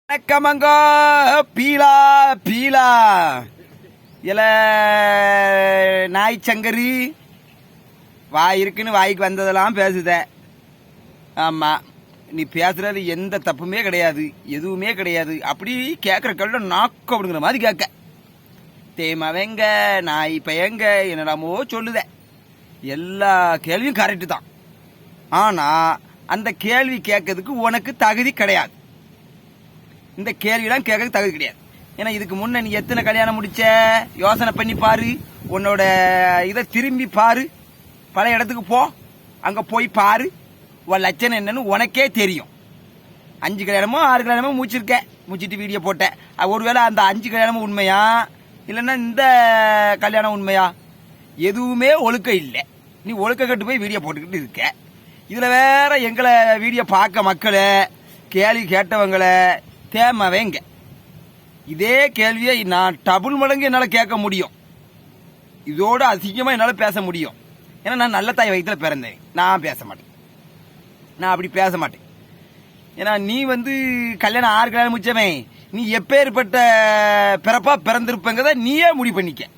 வணக்கமங்கோ பீலா பீலா இல்ல நாய்ச்சங்கரி வாய் இருக்குன்னு வாய்க்கு வந்ததெல்லாம் பேசுத. ஆமா, நீ பேசுறது எந்த தப்புமே கிடையாது, எதுவுமே கிடையாது. அப்படி கேட்கற கேள்வி நாக்கு அப்படிங்கிற மாதிரி கேட்க தேமாவெங்க நாய் பையங்க என்னடாமோ சொல்லுத. எல்லா கேள்வியும் கரெக்டு தான். ஆனா அந்த கேள்வி கேட்கறதுக்கு உனக்கு தகுதி கிடையாது. இந்த கேள்வியெல்லாம் கேட்கறதுக்கு தகுதி கிடையாது. ஏன்னா இதுக்கு முன்ன நீ எத்தனை கல்யாணம் முடிச்ச யோசனை பண்ணி பாரு. உன்னோட இதை திரும்பி பாரு, பல இடத்துக்கு போ, அங்க போய் பாரு. உன் லட்சணம் என்னன்னு உனக்கே தெரியும். 5 கல்யாணமோ 6 கல்யாணமோ முடிச்சிருக்க, முடிச்சிட்டு வீடியோ போட்ட. ஒருவேளை அந்த 5 கல்யாணமும் உண்மையா இல்லைன்னா இந்த கல்யாணம் உண்மையா? எதுவுமே ஒழுக்கம் இல்லை. நீ ஒழுக்க கட்டு போய் வீடியோ போட்டுக்கிட்டு இருக்க. இதுல வேற எங்களை வீடியோ பார்க்க மக்களை கேள்வி கேட்டவங்களை தேமவேங்க. இதே கேள்வியை நான் டபுள் மடங்கு என்னால் கேட்க முடியும். இதோட அதிகமாக என்னால் பேச முடியும். ஏன்னா நான் நல்ல தாய் வயிற்றுல பிறந்தேன். நான் பேச மாட்டேன், நான் அப்படி பேச மாட்டேன். ஏன்னா நீ கல்யாணம் 6 கல்யாணம் முடிச்சவன், நீ எப்பேற்பட்ட பிறப்பா பிறந்திருப்பங்கிறத நீயே முடிவு பண்ணிக்க.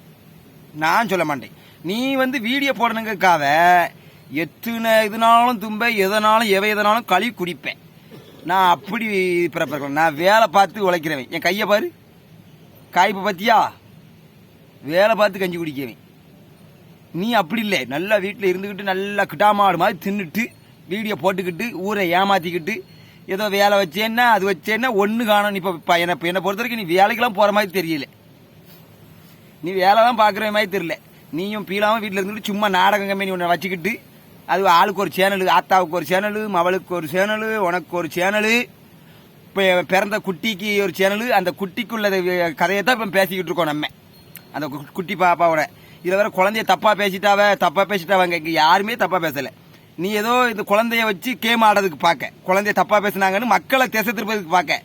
நான் சொல்ல மாட்டேன். நீ வீடியோ போடணுங்கிறதுக்காக எத்தனை இதுனாலும் தும்ப, எதனாலும் எதனாலும் கழுவி குடிப்பேன். நான் அப்படி பிறப்பிருக்கேன். நான் வேலை பார்த்து உழைக்கிறவன். என் கையை பாரு, காய்ப்பு பத்தியா, வேலை பார்த்து கஞ்சி குடிக்கவேன். நீ அப்படி இல்லை. நல்லா வீட்டில் இருந்துக்கிட்டு நல்லா கிட்டாமாடு மாதிரி தின்னுட்டு வீடியோ போட்டுக்கிட்டு ஊரை ஏமாத்திக்கிட்டு ஏதோ வேலை வச்சேன்னா அது வச்சேன்னா ஒன்று காணும். இப்போ என்னை பொறுத்த வரைக்கும் நீ வேலைக்கெல்லாம் போகிற மாதிரி தெரியல. நீ வேலை தான் பார்க்குற மாதிரி தெரியல. நீயும் பீலாமல் வீட்டில் இருந்துக்கிட்டு சும்மா நாடகம் கம்பெனி ஒன்று வச்சுக்கிட்டு அது ஆளுக்கு ஒரு சேனலு, ஆத்தாவுக்கு ஒரு சேனலு, மவளுக்கு ஒரு சேனலு, உனக்கு ஒரு சேனலு, இப்போ பிறந்த குட்டிக்கு ஒரு சேனலு. அந்த குட்டிக்குள்ள கதையை தான் இப்போ பேசிக்கிட்டு இருக்கோம் நம்ம, அந்த குட்டி பாப்பாவோட. இதில் வேற குழந்தைய தப்பா பேசிட்டாவாங்க. இங்கே யாருமே தப்பா பேசலை. நீ ஏதோ இந்த குழந்தைய வச்சு கேம் ஆடுறதுக்கு பார்க்க, குழந்தைய தப்பா பேசினாங்கன்னு மக்களை திசை திருப்பதுக்கு பார்க்க.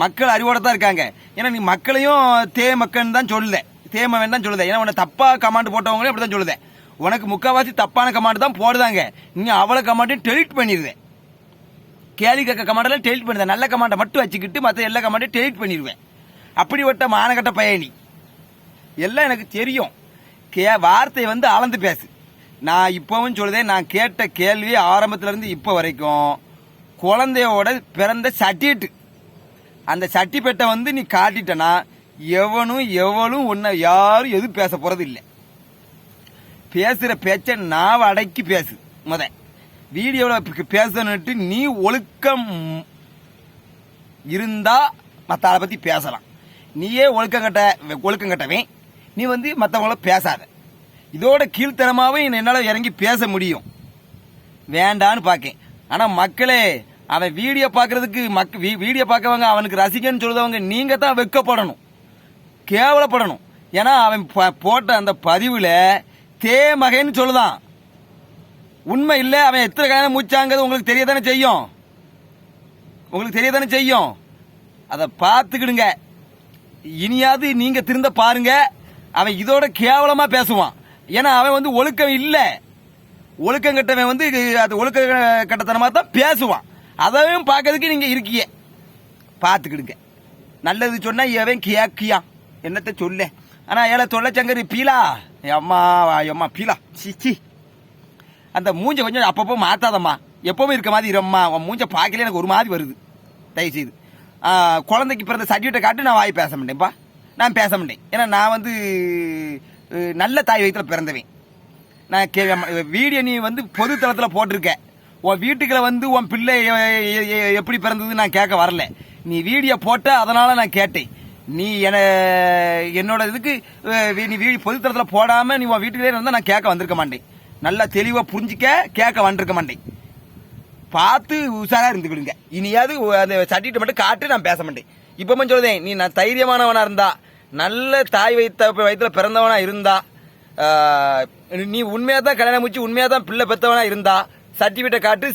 மக்கள் அறிவோட தான் இருக்காங்க. ஏன்னா நீ மக்களையும் மக்கள்னு தான் சொல்லுத, தேமவன் தான் சொல்லுத. ஏன்னா உன்னை தப்பா கமாண்ட் போட்டவங்களே அப்படி தான் சொல்லுத. உனக்கு முக்கால்வாசி தப்பான கமாண்ட் தான் போடுதாங்க. நீ அவளை கமாண்டையும் டெலிட் பண்ணிடுவேன். கேள்வி கேட்க கமாண்டெல்லாம் டெலிட் பண்ணிடுவேன். நல்ல கமாண்டை மட்டும் வச்சுக்கிட்டு மற்ற எல்லா கமாண்டையும் டெலிட் பண்ணிடுவேன். அப்படிப்பட்ட மானகட்ட பயணி எல்லாம் எனக்கு தெரியும். வார்த்தை அளந்து பேசு. நான் இப்பவும் சொல்லுதேன், நான் கேட்ட கேள்வி ஆரம்பத்துல இருந்து இப்ப வரைக்கும் குழந்தையோட பிறந்த சர்டிஃபிகேட், அந்த சர்டிஃபிகேட்டை நீ காட்டிட்டனா எவனும் உன்னை யாரும் எதுவும் பேச போறது இல்லை. பேசுற பேச்ச நாவ அடக்கி பேசு. வீடியோவில் பேசணுட்டு நீ ஒழுக்கம் இருந்தா மற்ற ஆளை பத்தி பேசலாம். நீயே ஒழுக்கம் கட்டவன். நீ மற்றவங்கள பேசாத. இதோட கீழ்த்தனமாவே என்னால இறங்கி பேச முடியும். வேண்டான்னு பாக்கேன். ஆனா மக்களே, அவன் வீடியோ பாக்குறதுக்கு வீடியோ பார்க்கவங்க, அவனுக்கு ரசிகன்னு சொல்லுதவங்க நீங்க தான் வெக்கப்படணும், கேவலப்படணும். ஏன்னா அவன் போட்ட அந்த பதிவுல தேமகன்னு சொல்லுதான். உண்மை இல்ல. அவன் எத்தனை கல்யாணம் முடிச்சாங்கிறது உங்களுக்கு தெரியதானே செய்யும். அதை பார்த்துக்கிடுங்க. இனியாவது நீங்க திருந்த பாருங்க. அவன் இதோட கேவலமா பேசுவான். ஏன்னா அவன் ஒழுக்கம் இல்ல. ஒழுக்கம் கட்டவன் அது ஒழுக்க கட்டத்தனமா தான் பேசுவான். அதையும் பார்க்கறதுக்கு நீங்க இருக்கீங்க, பார்த்துக்கிடுங்க. நல்லது சொன்னா எவன் கேக்கியா என்னத்த சொல்ல. ஆனா ஏழை தொல்லைச்சங்கரி பீலா, அம்மா பீலா, சிச்சி, அந்த மூஞ்ச கொஞ்சம் அப்பப்போ மாத்தாதம்மா. எப்பவும் இருக்க மாதிரி இரும்மா. உன் மூஞ்ச பார்க்கல எனக்கு ஒரு மாதிரி வருது. தயவு செய்து குழந்தைக்கு பிறந்த சர்டிஃபிகேட்டை காட்டு. நான் வாய் பேச மாட்டேன்ப்பா, நான் பேச மாட்டேன். ஏன்னா நான் நல்ல தாய் வயிற்றுல பிறந்தவன். நான் வீடியோ நீ பொது தளத்தில் போட்டிருக்க. உன் வீட்டுக்குள்ள உன் பிள்ளை எப்படி பிறந்தது நான் கேட்க வரல. நீ வீடியோ போட்ட, அதனால நான் கேட்டேன். நீ என்னோட இதுக்கு நீ பொதுத்தளத்தில் போடாம நீ உன் வீட்டுக்குள்ளே இருந்தா நான் கேட்க வந்திருக்க மாட்டேன். நல்லா தெளிவா புரிஞ்சிக்க கேட்க வந்திருக்க மாட்டேன். பார்த்து உஷாரா இருந்துக்கிடுங்க. இனியாவது அந்த சர்டிஃபிகேட் மட்டும் காட்டு, நான் பேச மாட்டேன். இப்பவும் சொல்லுதேன், நீ நான் தைரியமானவனா இருந்தா, நல்ல தாய் வயிற்றுல பிறந்தவனா இருந்தா, நீ உண்மையா தான் கல்யாணம் முடிச்சு உண்மையா தான் பிள்ளை பெற்றவனா இருந்தா சர்டிஃபிகேட்டை காட்டு.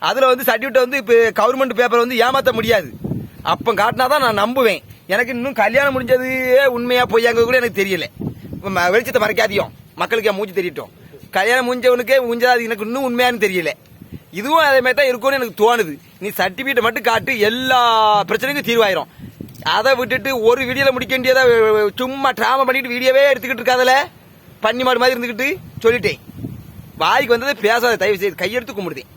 அதுல சர்டிஃபிகேட் இப்ப கவர்மெண்ட் பேப்பர் ஏமாத்த முடியாது. அப்ப காட்டினாதான் நான் நம்புவேன். எனக்கு இன்னும் கல்யாணம் முடிஞ்சது உண்மையா பொய்யாங்க கூட எனக்கு தெரியல. வெளிச்சத்தை மறைக்காதியும், மக்களுக்கு மூஞ்சி தெரியட்டும். கல்யாணம் முடிஞ்சவனுக்கே முடிஞ்சது எனக்கு இன்னும் உண்மையானு தெரியல. இதுவும் அதே மாதிரி தான் இருக்கும்னு எனக்கு தோணுது. நீ சர்டிபிகேட் மட்டும் காட்டு, எல்லா பிரச்சனைக்கும் தீர்வாயிரும். அதை விட்டுட்டு ஒரு வீடியோல முடிக்க வேண்டியதா சும்மா டிராமா பண்ணிட்டு வீடியோவே எடுத்துக்கிட்டு இருக்காதல, பண்ணி மாடு மாதிரி இருந்துக்கிட்டு சொல்லிட்டேன். வாய்க்கு வந்ததை பேசாத, தயவு செய்து கையெடுத்து கும்பிடுதேன்.